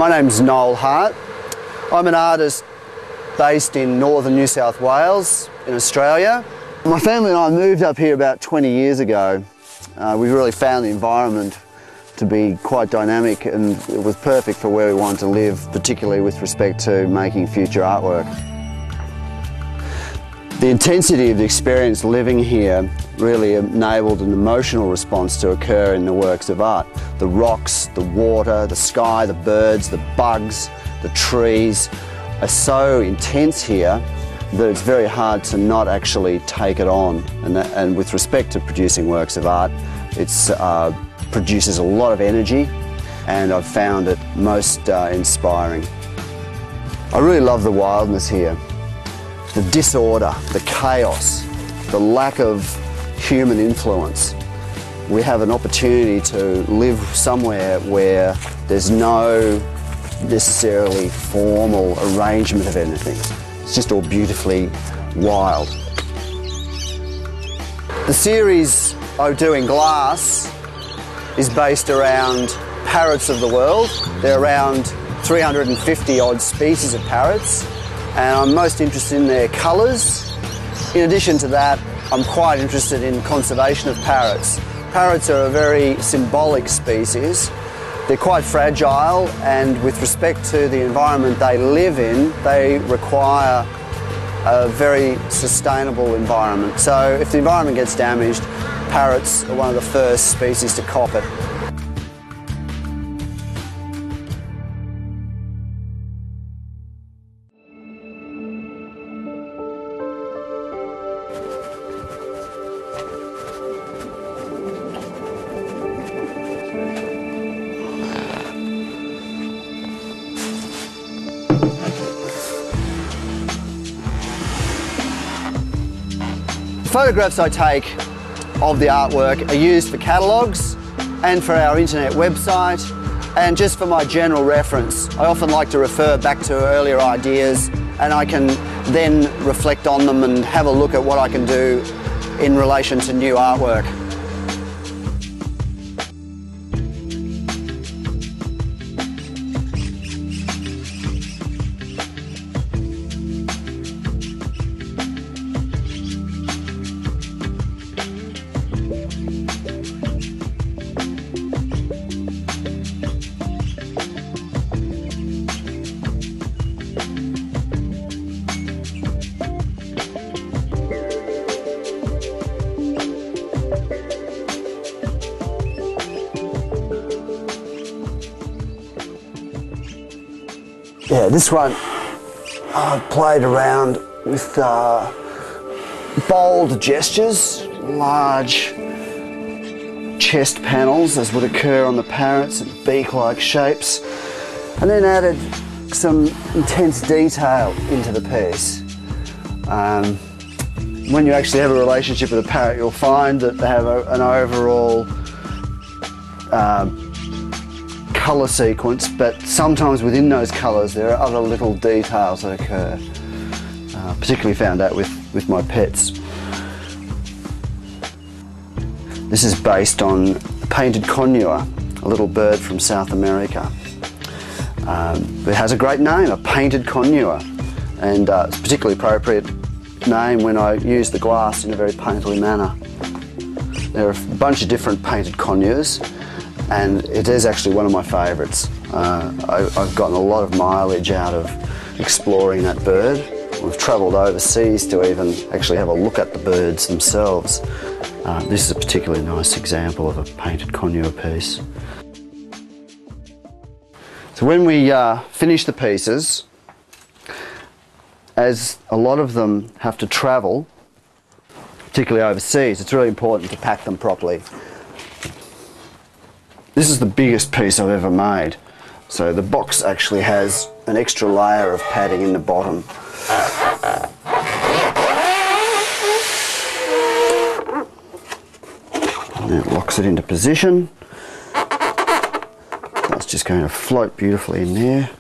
My name's Noel Hart. I'm an artist based in northern New South Wales in Australia. My family and I moved up here about 20 years ago. We really found the environment to be quite dynamic, and it was perfect for where we wanted to live, particularly with respect to making future artwork. The intensity of the experience living here really enabled an emotional response to occur in the works of art. The rocks, the water, the sky, the birds, the bugs, the trees are so intense here that it's very hard to not actually take it on. And with respect to producing works of art, it produces a lot of energy, and I've found it most inspiring. I really love the wildness here. The disorder, the chaos, the lack of human influence. We have an opportunity to live somewhere where there's no necessarily formal arrangement of anything. It's just all beautifully wild. The series I do in glass is based around parrots of the world. There are around 350 odd species of parrots, and I'm most interested in their colours. In addition to that, I'm quite interested in conservation of parrots. Parrots are a very symbolic species. They're quite fragile, and with respect to the environment they live in, they require a very sustainable environment. So if the environment gets damaged, parrots are one of the first species to cop it. Photographs I take of the artwork are used for catalogues and for our internet website, and just for my general reference. I often like to refer back to earlier ideas, and I can then reflect on them and have a look at what I can do in relation to new artwork. Yeah, this one I've played around with bold gestures, large chest panels as would occur on the parrots, and beak-like shapes, and then added some intense detail into the piece. When you actually have a relationship with a parrot, you'll find that they have an overall colour sequence, but sometimes within those colours there are other little details that occur. Particularly found that with my pets. This is based on a painted conure, a little bird from South America. It has a great name, a painted conure, and it's a particularly appropriate name when I use the glass in a very painterly manner. There are a bunch of different painted conures, and it is actually one of my favourites. I've gotten a lot of mileage out of exploring that bird. We've travelled overseas to even actually have a look at the birds themselves. This is a particularly nice example of a painted conure piece. So when we finish the pieces, as a lot of them have to travel, particularly overseas, it's really important to pack them properly. This is the biggest piece I've ever made. So the box actually has an extra layer of padding in the bottom. And it locks it into position. That's just going to float beautifully in there.